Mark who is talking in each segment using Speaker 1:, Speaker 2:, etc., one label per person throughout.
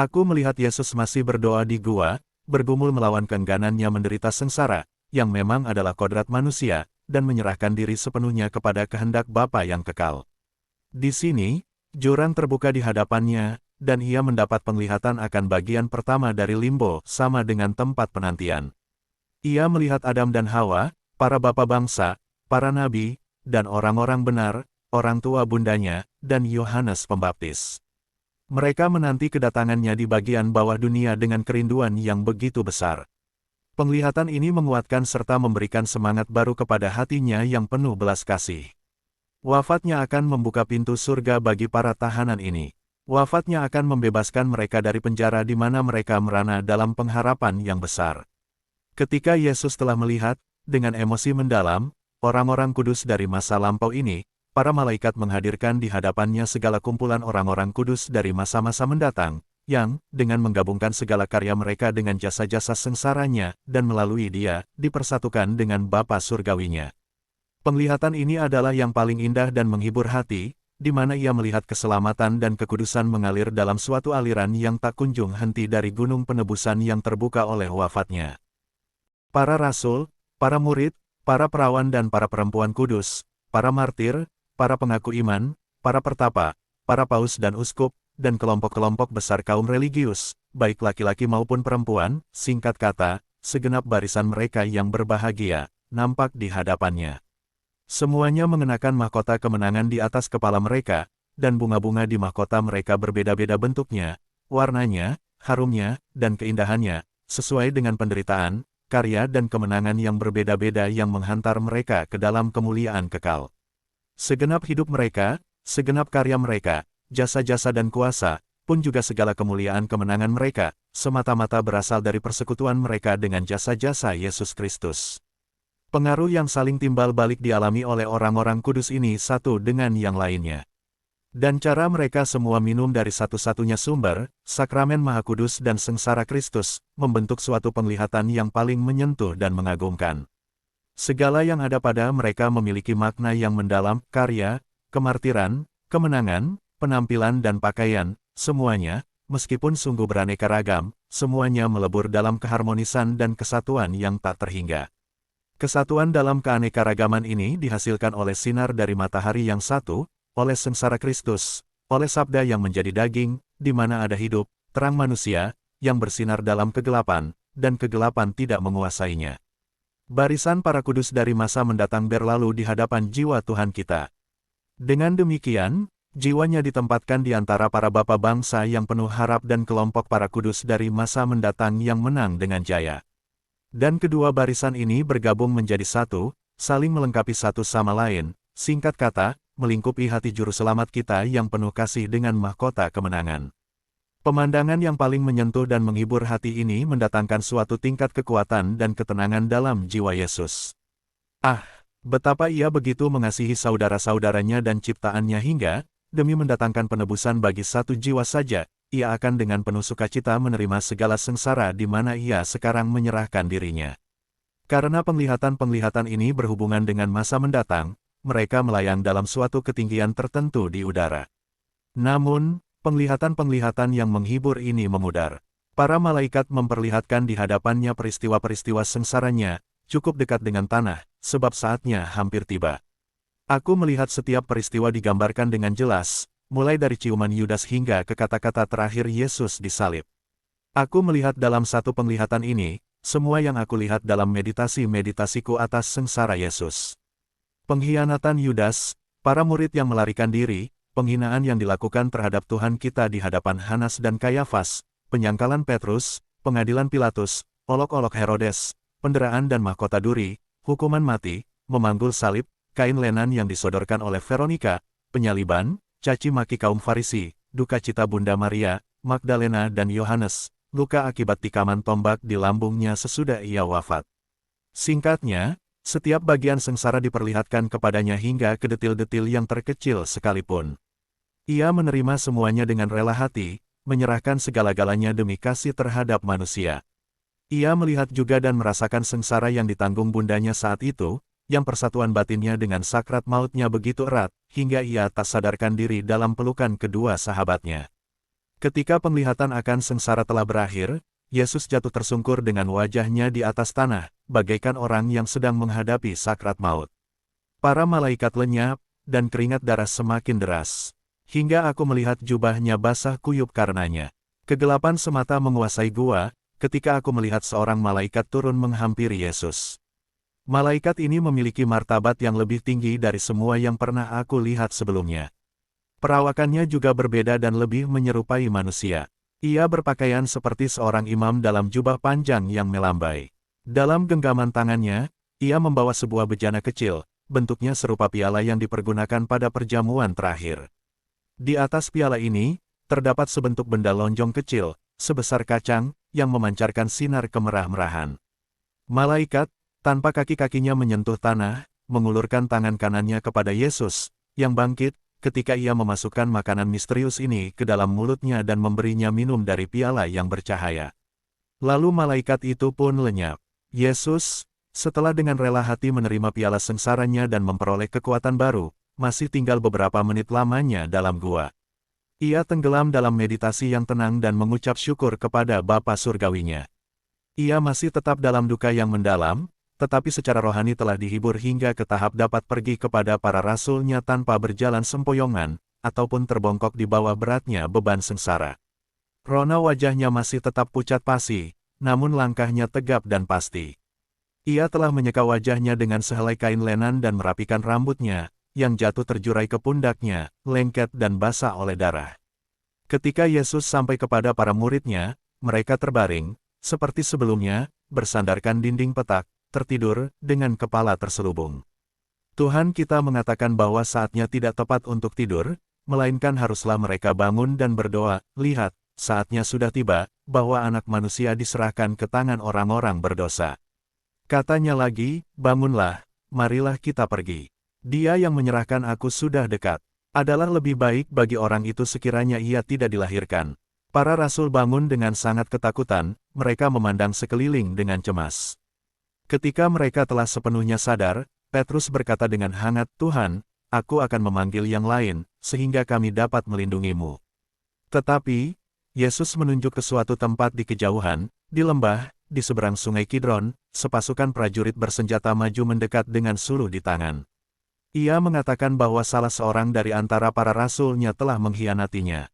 Speaker 1: Aku melihat Yesus masih berdoa di gua, bergumul melawan keengganannya menderita sengsara, yang memang adalah kodrat manusia, dan menyerahkan diri sepenuhnya kepada kehendak Bapa yang kekal. Di sini, jurang terbuka di hadapannya, dan ia mendapat penglihatan akan bagian pertama dari limbo, sama dengan tempat penantian. Ia melihat Adam dan Hawa, para bapa bangsa, para nabi, dan orang-orang benar, orang tua bundanya, dan Yohanes Pembaptis. Mereka menanti kedatangannya di bagian bawah dunia dengan kerinduan yang begitu besar. Penglihatan ini menguatkan serta memberikan semangat baru kepada hatinya yang penuh belas kasih. Wafatnya akan membuka pintu surga bagi para tahanan ini. Wafatnya akan membebaskan mereka dari penjara di mana mereka merana dalam pengharapan yang besar. Ketika Yesus telah melihat, dengan emosi mendalam, orang-orang kudus dari masa lampau ini, para malaikat menghadirkan di hadapannya segala kumpulan orang-orang kudus dari masa-masa mendatang, yang, dengan menggabungkan segala karya mereka dengan jasa-jasa sengsaranya, dan melalui dia, dipersatukan dengan Bapa Surgawinya. Penglihatan ini adalah yang paling indah dan menghibur hati, di mana ia melihat keselamatan dan kekudusan mengalir dalam suatu aliran yang tak kunjung henti dari gunung penebusan yang terbuka oleh wafatnya. Para rasul, para murid, para perawan dan para perempuan kudus, para martir, para pengaku iman, para pertapa, para paus dan uskup, dan kelompok-kelompok besar kaum religius, baik laki-laki maupun perempuan, singkat kata, segenap barisan mereka yang berbahagia, nampak di hadapannya. Semuanya mengenakan mahkota kemenangan di atas kepala mereka, dan bunga-bunga di mahkota mereka berbeda-beda bentuknya, warnanya, harumnya, dan keindahannya, sesuai dengan penderitaan, karya dan kemenangan yang berbeda-beda yang menghantar mereka ke dalam kemuliaan kekal. Segenap hidup mereka, segenap karya mereka, jasa-jasa dan kuasa, pun juga segala kemuliaan kemenangan mereka, semata-mata berasal dari persekutuan mereka dengan jasa-jasa Yesus Kristus. Pengaruh yang saling timbal balik dialami oleh orang-orang kudus ini satu dengan yang lainnya. Dan cara mereka semua minum dari satu-satunya sumber, sakramen Maha Kudus dan sengsara Kristus, membentuk suatu penglihatan yang paling menyentuh dan mengagumkan. Segala yang ada pada mereka memiliki makna yang mendalam, karya, kemartiran, kemenangan, penampilan dan pakaian, semuanya, meskipun sungguh beraneka ragam, semuanya melebur dalam keharmonisan dan kesatuan yang tak terhingga. Kesatuan dalam keanekaragaman ini dihasilkan oleh sinar dari matahari yang satu, oleh sengsara Kristus, oleh sabda yang menjadi daging, di mana ada hidup, terang manusia, yang bersinar dalam kegelapan, dan kegelapan tidak menguasainya. Barisan para kudus dari masa mendatang berlalu di hadapan jiwa Tuhan kita. Dengan demikian, jiwanya ditempatkan di antara para bapa bangsa yang penuh harap dan kelompok para kudus dari masa mendatang yang menang dengan jaya. Dan kedua barisan ini bergabung menjadi satu, saling melengkapi satu sama lain, singkat kata, melingkupi hati juru selamat kita yang penuh kasih dengan mahkota kemenangan. Pemandangan yang paling menyentuh dan menghibur hati ini mendatangkan suatu tingkat kekuatan dan ketenangan dalam jiwa Yesus. Ah, betapa ia begitu mengasihi saudara-saudaranya dan ciptaannya hingga, demi mendatangkan penebusan bagi satu jiwa saja, ia akan dengan penuh sukacita menerima segala sengsara di mana ia sekarang menyerahkan dirinya. Karena penglihatan-penglihatan ini berhubungan dengan masa mendatang, mereka melayang dalam suatu ketinggian tertentu di udara. Namun, penglihatan-penglihatan yang menghibur ini memudar. Para malaikat memperlihatkan di hadapannya peristiwa-peristiwa sengsaranya, cukup dekat dengan tanah, sebab saatnya hampir tiba. Aku melihat setiap peristiwa digambarkan dengan jelas, mulai dari ciuman Yudas hingga ke kata-kata terakhir Yesus disalib. Aku melihat dalam satu penglihatan ini, semua yang aku lihat dalam meditasi-meditasiku atas sengsara Yesus. Pengkhianatan Yudas, para murid yang melarikan diri, penghinaan yang dilakukan terhadap Tuhan kita di hadapan Hanas dan Kayafas, penyangkalan Petrus, pengadilan Pilatus, olok-olok Herodes, penderaan dan mahkota duri, hukuman mati, memanggul salib, kain lenan yang disodorkan oleh Veronika, penyaliban, caci maki kaum Farisi, duka cita Bunda Maria, Magdalena dan Yohanes, luka akibat tikaman tombak di lambungnya sesudah ia wafat. Singkatnya, setiap bagian sengsara diperlihatkan kepadanya hingga ke detil-detil yang terkecil sekalipun. Ia menerima semuanya dengan rela hati, menyerahkan segala-galanya demi kasih terhadap manusia. Ia melihat juga dan merasakan sengsara yang ditanggung bundanya saat itu, yang persatuan batinnya dengan sakrat mautnya begitu erat, hingga ia tak sadarkan diri dalam pelukan kedua sahabatnya. Ketika penglihatan akan sengsara telah berakhir, Yesus jatuh tersungkur dengan wajahnya di atas tanah, bagaikan orang yang sedang menghadapi sakrat maut. Para malaikat lenyap, dan keringat darah semakin deras. Hingga aku melihat jubahnya basah kuyup karenanya. Kegelapan semata menguasai gua, ketika aku melihat seorang malaikat turun menghampiri Yesus. Malaikat ini memiliki martabat yang lebih tinggi dari semua yang pernah aku lihat sebelumnya. Perawakannya juga berbeda dan lebih menyerupai manusia. Ia berpakaian seperti seorang imam dalam jubah panjang yang melambai. Dalam genggaman tangannya, ia membawa sebuah bejana kecil, bentuknya serupa piala yang dipergunakan pada perjamuan terakhir. Di atas piala ini, terdapat sebentuk benda lonjong kecil, sebesar kacang, yang memancarkan sinar kemerah-merahan. Malaikat, tanpa kaki-kakinya menyentuh tanah, mengulurkan tangan kanannya kepada Yesus, yang bangkit, ketika ia memasukkan makanan misterius ini ke dalam mulutnya dan memberinya minum dari piala yang bercahaya. Lalu malaikat itu pun lenyap. Yesus, setelah dengan rela hati menerima piala sengsaranya dan memperoleh kekuatan baru, masih tinggal beberapa menit lamanya dalam gua. Ia tenggelam dalam meditasi yang tenang dan mengucap syukur kepada Bapa Surgawinya. Ia masih tetap dalam duka yang mendalam, tetapi secara rohani telah dihibur hingga ke tahap dapat pergi kepada para rasulnya tanpa berjalan sempoyongan, ataupun terbongkok di bawah beratnya beban sengsara. Rona wajahnya masih tetap pucat pasi, namun langkahnya tegap dan pasti. Ia telah menyeka wajahnya dengan sehelai kain lenan dan merapikan rambutnya, yang jatuh terjurai ke pundaknya, lengket dan basah oleh darah. Ketika Yesus sampai kepada para muridnya, mereka terbaring, seperti sebelumnya, bersandarkan dinding petak, tertidur, dengan kepala terselubung. Tuhan kita mengatakan bahwa saatnya tidak tepat untuk tidur, melainkan haruslah mereka bangun dan berdoa. Lihat, saatnya sudah tiba, bahwa anak manusia diserahkan ke tangan orang-orang berdosa. Katanya lagi, bangunlah, marilah kita pergi. Dia yang menyerahkan aku sudah dekat. Adalah lebih baik bagi orang itu sekiranya ia tidak dilahirkan. Para rasul bangun dengan sangat ketakutan, mereka memandang sekeliling dengan cemas. Ketika mereka telah sepenuhnya sadar, Petrus berkata dengan hangat, "Tuhan, aku akan memanggil yang lain, sehingga kami dapat melindungimu." Tetapi, Yesus menunjuk ke suatu tempat di kejauhan, di lembah, di seberang sungai Kidron, sepasukan prajurit bersenjata maju mendekat dengan suluh di tangan. Ia mengatakan bahwa salah seorang dari antara para rasulnya telah mengkhianatinya.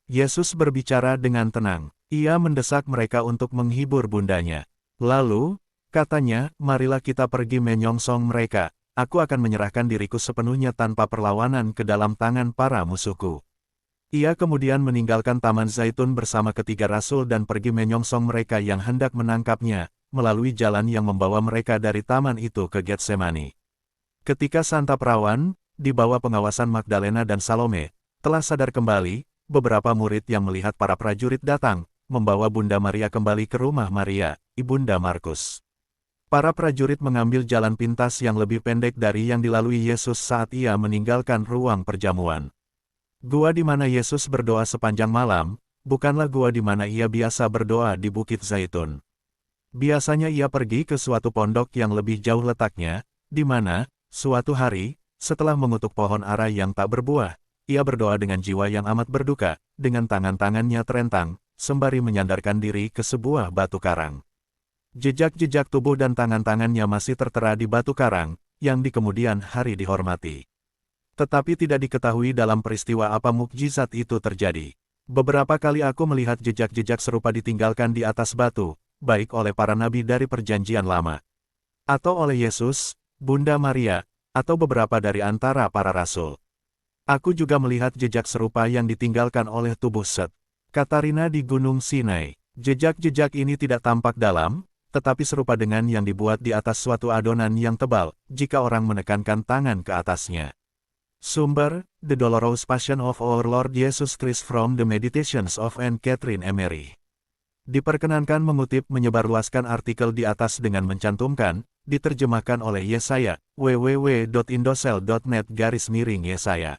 Speaker 1: Yesus berbicara dengan tenang. Ia mendesak mereka untuk menghibur bundanya. Lalu, katanya, marilah kita pergi menyongsong mereka, aku akan menyerahkan diriku sepenuhnya tanpa perlawanan ke dalam tangan para musuhku. Ia kemudian meninggalkan Taman Zaitun bersama ketiga rasul dan pergi menyongsong mereka yang hendak menangkapnya, melalui jalan yang membawa mereka dari taman itu ke Getsemani. Ketika santap rawan, di bawah pengawasan Magdalena dan Salome, telah sadar kembali, beberapa murid yang melihat para prajurit datang, membawa Bunda Maria kembali ke rumah Maria, ibunda Markus. Para prajurit mengambil jalan pintas yang lebih pendek dari yang dilalui Yesus saat ia meninggalkan ruang perjamuan. Gua di mana Yesus berdoa sepanjang malam, bukanlah gua di mana ia biasa berdoa di Bukit Zaitun. Biasanya ia pergi ke suatu pondok yang lebih jauh letaknya, di mana, suatu hari, setelah mengutuk pohon ara yang tak berbuah, ia berdoa dengan jiwa yang amat berduka, dengan tangan-tangannya terentang, sembari menyandarkan diri ke sebuah batu karang. Jejak-jejak tubuh dan tangan-tangannya masih tertera di batu karang, yang di kemudian hari dihormati. Tetapi tidak diketahui dalam peristiwa apa mukjizat itu terjadi. Beberapa kali aku melihat jejak-jejak serupa ditinggalkan di atas batu, baik oleh para nabi dari Perjanjian Lama, atau oleh Yesus, Bunda Maria, atau beberapa dari antara para rasul. Aku juga melihat jejak serupa yang ditinggalkan oleh tubuh Set Katarina di Gunung Sinai. Jejak-jejak ini tidak tampak dalam, tetapi serupa dengan yang dibuat di atas suatu adonan yang tebal, jika orang menekankan tangan ke atasnya. Sumber, The Dolorous Passion of Our Lord Jesus Christ from the Meditations of Anne Catherine Emery. Diperkenankan mengutip menyebarluaskan artikel di atas dengan mencantumkan, diterjemahkan oleh Yesaya, www.indosel.net/Yesaya.